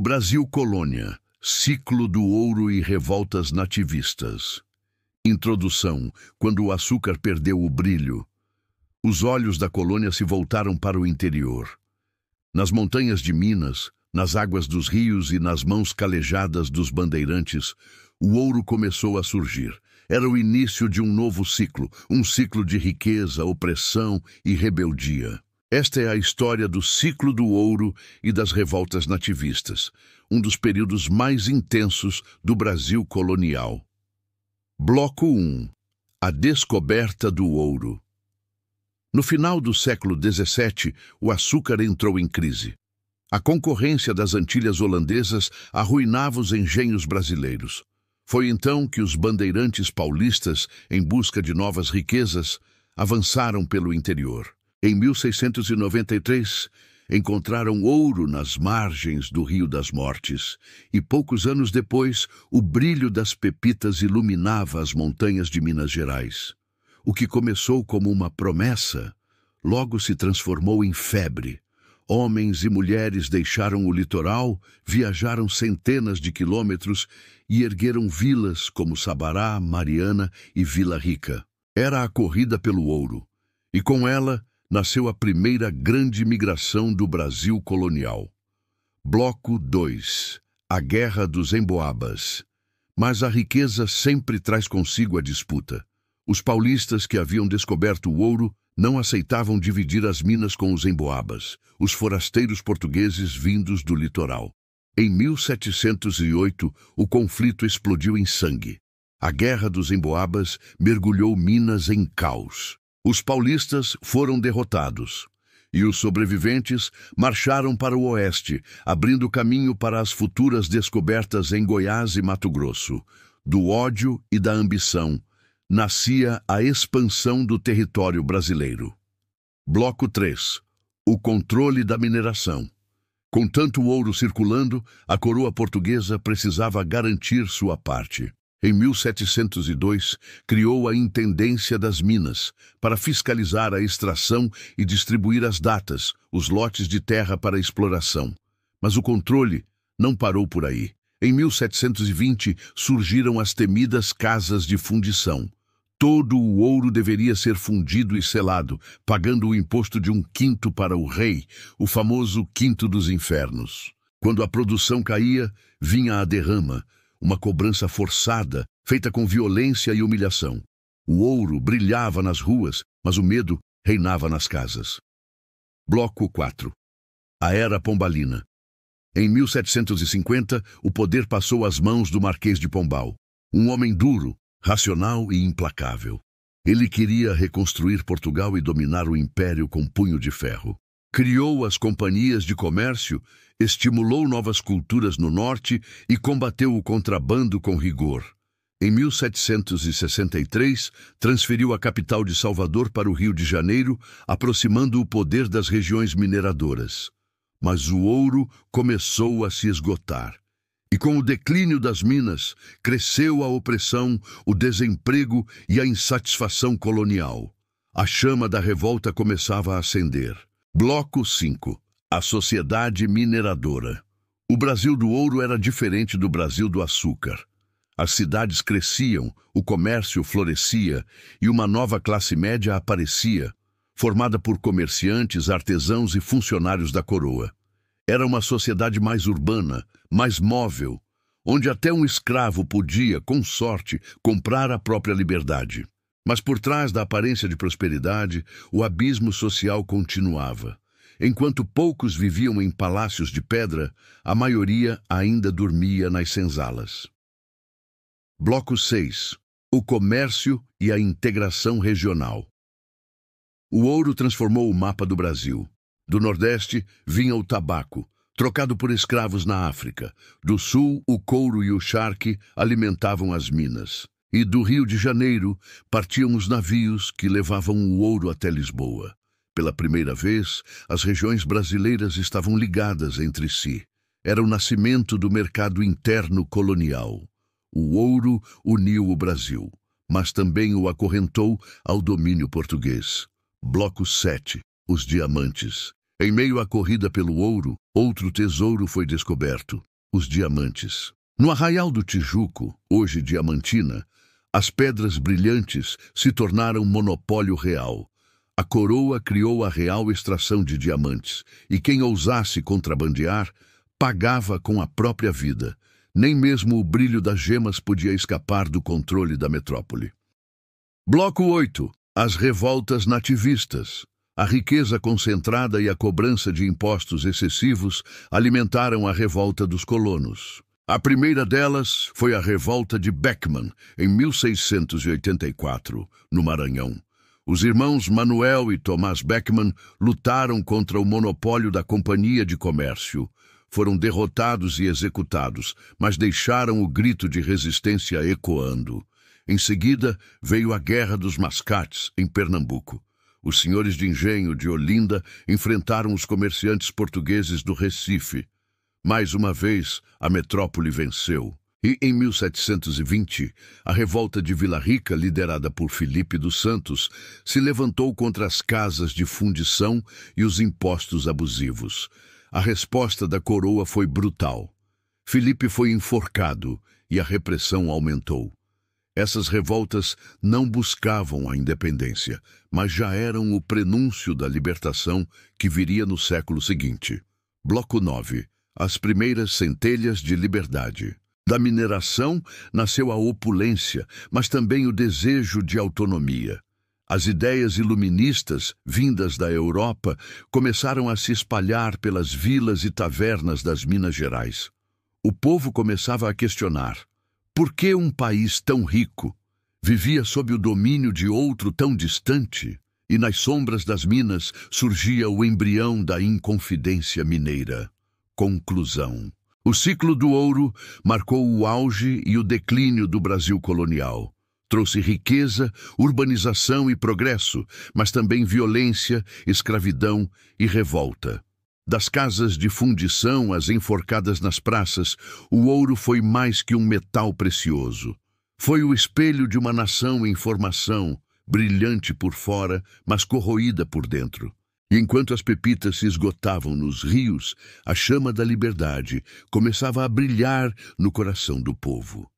Brasil Colônia, ciclo do ouro e revoltas nativistas. Introdução: quando o açúcar perdeu o brilho. Os olhos da colônia se voltaram para o interior. Nas montanhas de Minas, nas águas dos rios e nas mãos calejadas dos bandeirantes, o ouro começou a surgir. Era o início de um novo ciclo, um ciclo de riqueza, opressão e rebeldia. Esta é a história do ciclo do ouro e das revoltas nativistas, um dos períodos mais intensos do Brasil colonial. Bloco 1. A descoberta do ouro. No final do século XVII, o açúcar entrou em crise. A concorrência das Antilhas holandesas arruinava os engenhos brasileiros. Foi então que os bandeirantes paulistas, em busca de novas riquezas, avançaram pelo interior. Em 1693, encontraram ouro nas margens do Rio das Mortes, e poucos anos depois, o brilho das pepitas iluminava as montanhas de Minas Gerais. O que começou como uma promessa, logo se transformou em febre. Homens e mulheres deixaram o litoral, viajaram centenas de quilômetros e ergueram vilas como Sabará, Mariana e Vila Rica. Era a corrida pelo ouro, e com ela nasceu a primeira grande migração do Brasil colonial. Bloco 2. A Guerra dos Emboabas. Mas a riqueza sempre traz consigo a disputa. Os paulistas que haviam descoberto o ouro não aceitavam dividir as minas com os emboabas, os forasteiros portugueses vindos do litoral. Em 1708, o conflito explodiu em sangue. A Guerra dos Emboabas mergulhou Minas em caos. Os paulistas foram derrotados, e os sobreviventes marcharam para o oeste, abrindo caminho para as futuras descobertas em Goiás e Mato Grosso. Do ódio e da ambição nascia a expansão do território brasileiro. Bloco 3. O controle da mineração. Com tanto ouro circulando, a coroa portuguesa precisava garantir sua parte. Em 1702, criou a Intendência das Minas, para fiscalizar a extração e distribuir as datas, os lotes de terra para exploração. Mas o controle não parou por aí. Em 1720, surgiram as temidas casas de fundição. Todo o ouro deveria ser fundido e selado, pagando o imposto de 1/5 para o rei, o famoso quinto dos infernos. Quando a produção caía, vinha a derrama, uma cobrança forçada, feita com violência e humilhação. O ouro brilhava nas ruas, mas o medo reinava nas casas. Bloco 4. A Era Pombalina. Em 1750, o poder passou às mãos do Marquês de Pombal, um homem duro, racional e implacável. Ele queria reconstruir Portugal e dominar o império com punho de ferro. Criou as companhias de comércio, estimulou novas culturas no norte e combateu o contrabando com rigor. Em 1763, transferiu a capital de Salvador para o Rio de Janeiro, aproximando o poder das regiões mineradoras. Mas o ouro começou a se esgotar. E com o declínio das minas, cresceu a opressão, o desemprego e a insatisfação colonial. A chama da revolta começava a acender. Bloco 5. A sociedade mineradora. O Brasil do ouro era diferente do Brasil do açúcar. As cidades cresciam, o comércio florescia e uma nova classe média aparecia, formada por comerciantes, artesãos e funcionários da coroa. Era uma sociedade mais urbana, mais móvel, onde até um escravo podia, com sorte, comprar a própria liberdade. Mas por trás da aparência de prosperidade, o abismo social continuava. Enquanto poucos viviam em palácios de pedra, a maioria ainda dormia nas senzalas. Bloco 6. O comércio e a integração regional. O ouro transformou o mapa do Brasil. Do Nordeste vinha o tabaco, trocado por escravos na África. Do Sul, o couro e o charque alimentavam as minas. E do Rio de Janeiro partiam os navios que levavam o ouro até Lisboa. Pela primeira vez, as regiões brasileiras estavam ligadas entre si. Era o nascimento do mercado interno colonial. O ouro uniu o Brasil, mas também o acorrentou ao domínio português. Bloco 7. Os diamantes. Em meio à corrida pelo ouro, outro tesouro foi descoberto: os diamantes. No Arraial do Tijuco, hoje Diamantina, as pedras brilhantes se tornaram monopólio real. A coroa criou a real extração de diamantes, e quem ousasse contrabandear, pagava com a própria vida. Nem mesmo o brilho das gemas podia escapar do controle da metrópole. Bloco 8. As revoltas nativistas. A riqueza concentrada e a cobrança de impostos excessivos alimentaram a revolta dos colonos. A primeira delas foi a revolta de Beckman, em 1684, no Maranhão. Os irmãos Manuel e Tomás Beckman lutaram contra o monopólio da Companhia de Comércio. Foram derrotados e executados, mas deixaram o grito de resistência ecoando. Em seguida, veio a Guerra dos Mascates, em Pernambuco. Os senhores de engenho de Olinda enfrentaram os comerciantes portugueses do Recife. Mais uma vez, a metrópole venceu. E, em 1720, a revolta de Vila Rica, liderada por Filipe dos Santos, se levantou contra as casas de fundição e os impostos abusivos. A resposta da coroa foi brutal. Filipe foi enforcado e a repressão aumentou. Essas revoltas não buscavam a independência, mas já eram o prenúncio da libertação que viria no século seguinte. Bloco 9. As primeiras centelhas de liberdade. Da mineração nasceu a opulência, mas também o desejo de autonomia. As ideias iluministas, vindas da Europa, começaram a se espalhar pelas vilas e tavernas das Minas Gerais. O povo começava a questionar: por que um país tão rico vivia sob o domínio de outro tão distante? E nas sombras das minas surgia o embrião da Inconfidência Mineira. Conclusão. O ciclo do ouro marcou o auge e o declínio do Brasil colonial. Trouxe riqueza, urbanização e progresso, mas também violência, escravidão e revolta. Das casas de fundição às enforcadas nas praças, o ouro foi mais que um metal precioso. Foi o espelho de uma nação em formação, brilhante por fora, mas corroída por dentro. E enquanto as pepitas se esgotavam nos rios, a chama da liberdade começava a brilhar no coração do povo.